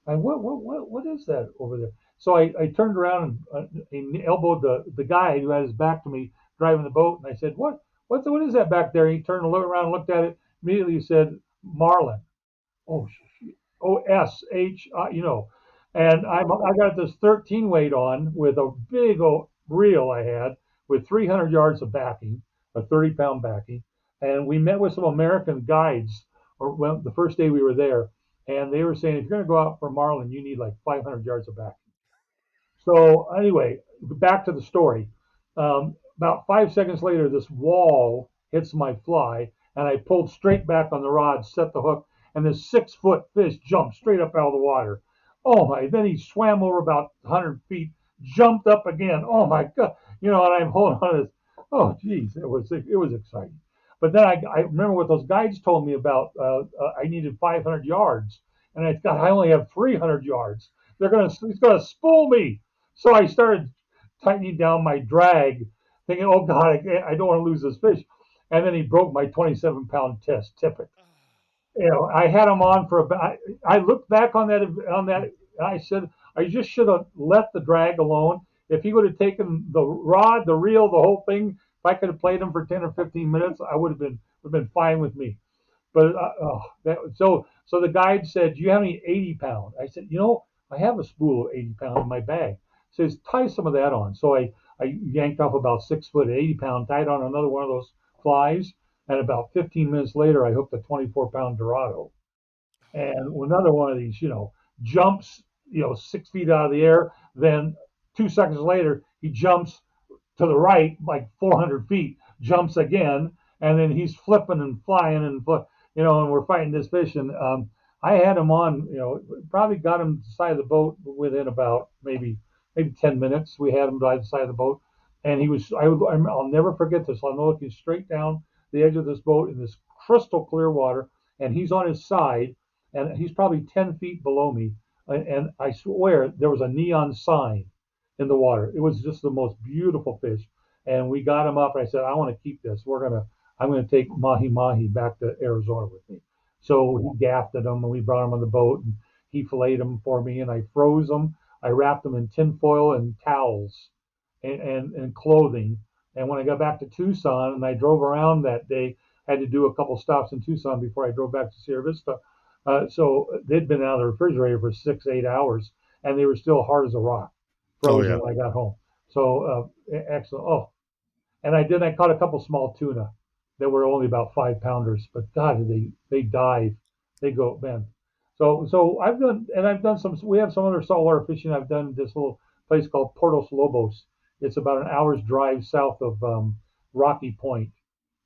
what is that over there? So I turned around and elbowed the guy who had his back to me driving the boat, and I said, what is that back there? He turned and looked around and looked at it. Immediately he said, Marlin. Oh, OSH, and I got this 13 weight on with a big old reel I had with 300 yards of backing, a 30-pound backing, and we met with some American guides or well, the first day we were there, and they were saying if you're going to go out for marlin, you need like 500 yards of back. So anyway, back to the story. About 5 seconds later, this wall hits my fly, and I pulled straight back on the rod, set the hook, and this 6 foot fish jumped straight up out of the water. Oh my! Then he swam over about 100 feet, jumped up again. Oh my God! And I'm holding on to this. Oh geez, it was exciting. But then I remember what those guides told me about. I needed 500 yards, and I only have 300 yards. He's gonna spool me. So I started tightening down my drag, thinking, "Oh God, I don't want to lose this fish." And then he broke my 27-pound test tippet. I had him on for about. I looked back on that. I said, I just should have let the drag alone. If he would have taken the rod, the reel, the whole thing, if I could have played him for 10 or 15 minutes, I would have been fine with me. But so the guide said, "Do you have any 80 pound?" I said, I have a spool of 80 pound in my bag. He says, tie some of that on. So I yanked off about 6 foot 80 pound, tied on another one of those flies, and about 15 minutes later, I hooked a 24-pound Dorado. And another one of these, jumps, 6 feet out of the air. Then 2 seconds later, he jumps to the right, like 400 feet, jumps again, and then he's flipping and flying and we're fighting this fish. And I had him on, probably got him to the side of the boat within about maybe 10 minutes. We had him by the side of the boat, and I'll never forget this. I'm looking straight down the edge of this boat in this crystal clear water, and he's on his side, and he's probably 10 feet below me. And I swear there was a neon sign in the water. It was just the most beautiful fish. And we got him up. And I said, I want to keep this. I'm gonna take mahi mahi back to Arizona with me. So he gaffed at him, and we brought him on the boat, and he filleted him for me, and I froze him. I wrapped them in tinfoil and towels and clothing. And when I got back to Tucson and I drove around that day, I had to do a couple stops in Tucson before I drove back to Sierra Vista. So they'd been out of the refrigerator for 6, 8 hours, and they were still hard as a rock, Oh frozen yeah. when I got home. So excellent. Oh, and I caught a couple small tuna that were only about 5 pounders, but God, they dive, they go, man. So I've done some. We have some other saltwater fishing. I've done this little place called Puerto Lobos. It's about an hour's drive south of Rocky Point,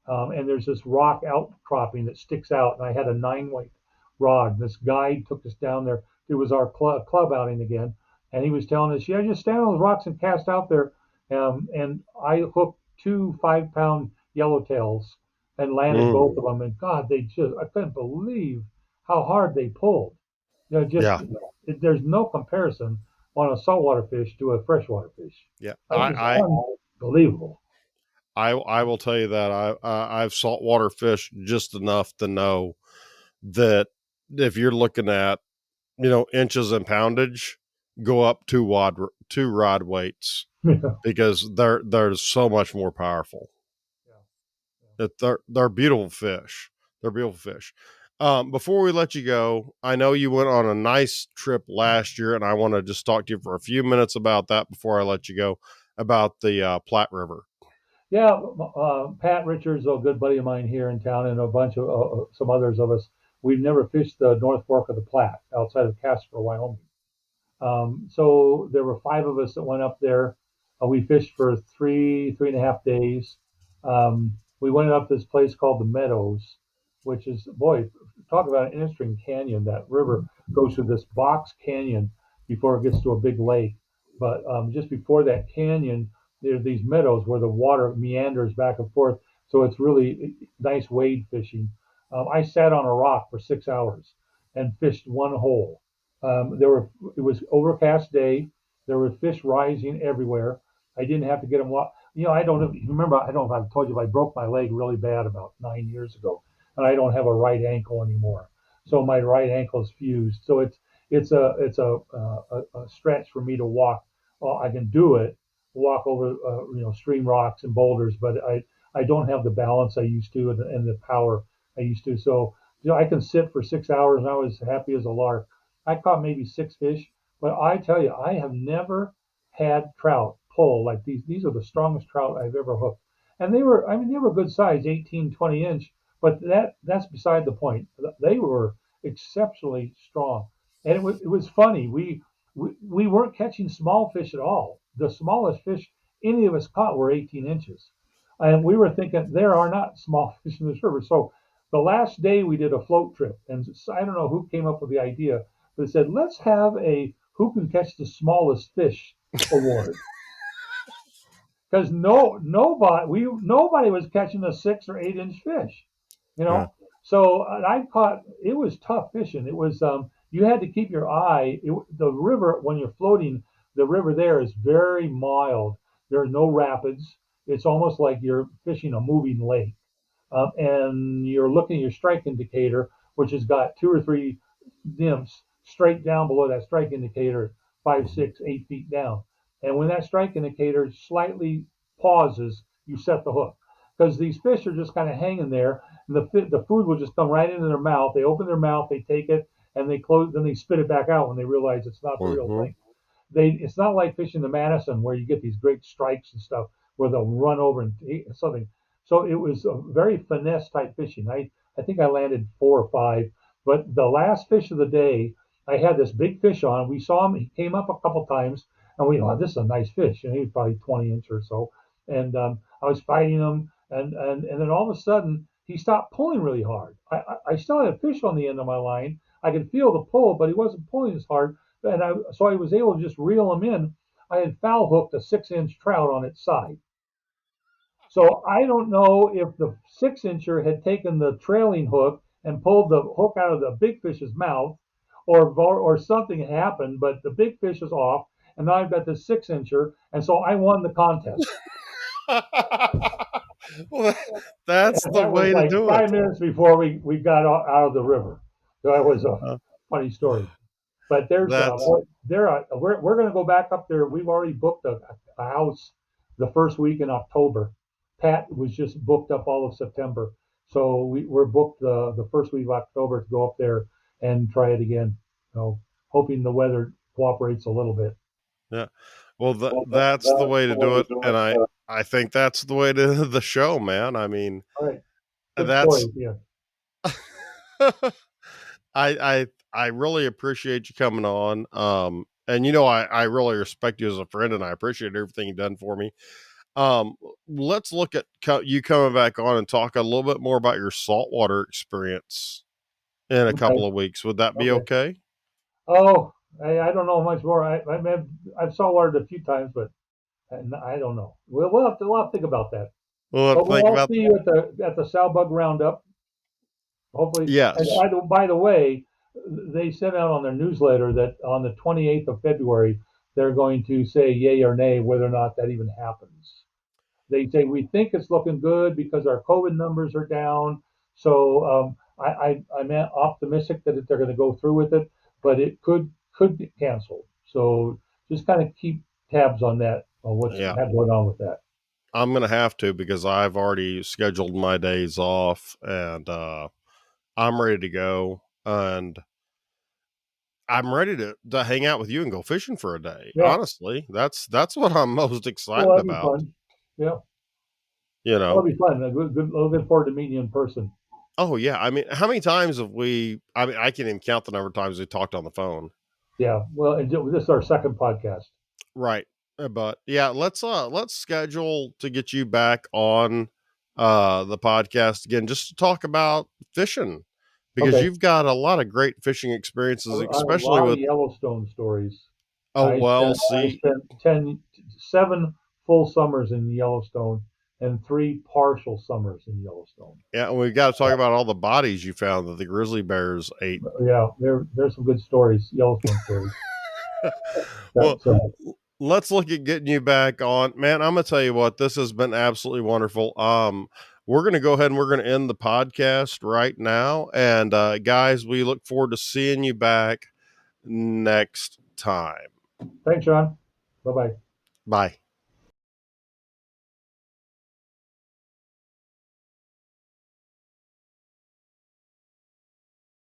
and there's this rock outcropping that sticks out. And I had a 9 weight rod. This guide took us down there. It was our club outing again, and he was telling us, "Yeah, just stand on those rocks and cast out there." And I hooked 2 5 pound yellowtails and landed Mm, both of them. And God, I couldn't believe how hard they pulled. yeah. There's no comparison on a saltwater fish to a freshwater fish. Yeah. It's unbelievable. I will tell you that I've saltwater fished just enough to know that if you're looking at inches and poundage, go up two rod weights Yeah, because they're so much more powerful. yeah, They're beautiful fish. They're beautiful fish. Before we let you go, I know you went on a nice trip last year, and I want to just talk to you for a few minutes about that before I let you go. About the Platte River. yeah. Pat Richards, a good buddy of mine here in town, and a bunch of some others of us. We've never fished the North Fork of the Platte outside of Casper, Wyoming. So there were 5 of us that went up there. We fished for 3.5 days. We went up this place called the Meadows, which is, boy, talk about an interesting canyon. That river goes through this box canyon before it gets to a big lake. But just before that canyon, there are these meadows where the water meanders back and forth. So it's really nice wade fishing. I sat on a rock for 6 hours and fished one hole. It was overcast day. There were fish rising everywhere. I didn't have to get them. I don't remember. I don't know if I told you, I broke my leg really bad about 9 years ago, and I don't have a right ankle anymore. So my right ankle is fused. So it's a stretch for me to walk. Well, I can do it, walk over stream rocks and boulders, but I don't have the balance I used to and the power I used to. So I can sit for 6 hours and I was happy as a lark. I caught maybe 6 fish, but I tell you, I have never had trout pull like these. These are the strongest trout I've ever hooked. And they were good size, 18, 20 inch, But that's beside the point. They were exceptionally strong, and it was funny. We weren't catching small fish at all. The smallest fish any of us caught were 18 inches, and we were thinking there are not small fish in this river. So the last day we did a float trip, and I don't know who came up with the idea, but it said let's have a who can catch the smallest fish award because nobody was catching a 6 or 8 inch fish, you Yeah. know. So I caught it was tough fishing. It was you had to keep your eye. The river when you're floating, the river there is very mild. There are no rapids. It's almost like you're fishing a moving lake, and you're looking at your strike indicator, which has got 2 or 3 nymphs straight down below that strike indicator, five, Mhm. 6, 8 feet down. And when that strike indicator slightly pauses, you set the hook because these fish are just kind of hanging there, and the food will just come right into their mouth. They open their mouth, they take it, and they close. Then they spit it back out when they realize it's not the real Mhm. thing. It's not like fishing the Madison where you get these great strikes and stuff where they'll run over and eat something. So it was a very finesse type fishing. I think I landed 4 or 5, but the last fish of the day, I had this big fish on. We saw him. He came up a couple times, and we thought this is a nice fish. And he was probably 20 inch or so. And I was fighting him, and then all of a sudden he stopped pulling really hard. I still had a fish on the end of my line. I could feel the pull, but he wasn't pulling as hard, and so I was able to just reel them in. I had foul hooked a 6 inch trout on its side. So I don't know if the 6 incher had taken the trailing hook and pulled the hook out of the big fish's mouth, or something happened, but the big fish is off, and now I've got the 6 incher, and so I won the contest. Well, that's And the that was way to like do it. 5 minutes before we got out of the river. So that was a Uh, funny story. But there's that's we're going to go back up there. We've already booked a house the first week in October. Pat was just booked up all of September, so we're booked the first week of October to go up there and try it again. So hoping the weather cooperates a little bit. yeah. Well, Well, that's the that's way the to way do to it, do and it. I think that's the way to the show, man. I mean, All right, good that's story. Yeah, I really appreciate you coming on. And I really respect you as a friend, and I appreciate everything you've done for me. Um, let's look at you coming back on and talk a little bit more about your saltwater experience in a okay, couple of weeks. Would that be okay. okay? Oh, I don't know much more. I've saltwatered a few times, but I don't know. We'll have to think about that. We'll have But to we'll think all about. see you at the Sowbug Roundup, hopefully. And Yes. by the way, they sent out on their newsletter that on the 28th of February they're going to say yay or nay whether or not that even happens. They say we think it's looking good because our COVID numbers are down. So I'm optimistic that they're going to go through with it, but it could get canceled. So just kind of keep tabs on that, on what's Yeah. going on with that. I'm gonna have to because I've already scheduled my days off, and I'm ready to go, and I'm ready to hang out with you and go fishing for a day. Yeah, Honestly, that's what I'm most well, excited that'd be about. fun. Yeah, You that'll know. be fun. Looking forward to meeting you in person. Oh yeah. I mean, how many times have we? I mean, I can't even count the number of times we talked on the phone. Yeah, well, and this is our second podcast. Right. But yeah, let's schedule to get you back on the podcast again just to talk about fishing because Okay, you've got a lot of great fishing I experiences, have a especially lot of with. Yellowstone stories. Oh well, I see, spent 7 full summers in Yellowstone and 3 partial summers in Yellowstone. yeah, and we've got to talk about all the bodies you found that the grizzly bears ate. Yeah, there's some good stories, Yellowstone stories. Yeah, Well, so let's look at getting you back on, man. I'm gonna tell you what, this has been absolutely wonderful. We're gonna go ahead and we're gonna end the podcast right now, and guys, we look forward to seeing you back next time. thanks, Sean. Bye bye. Bye.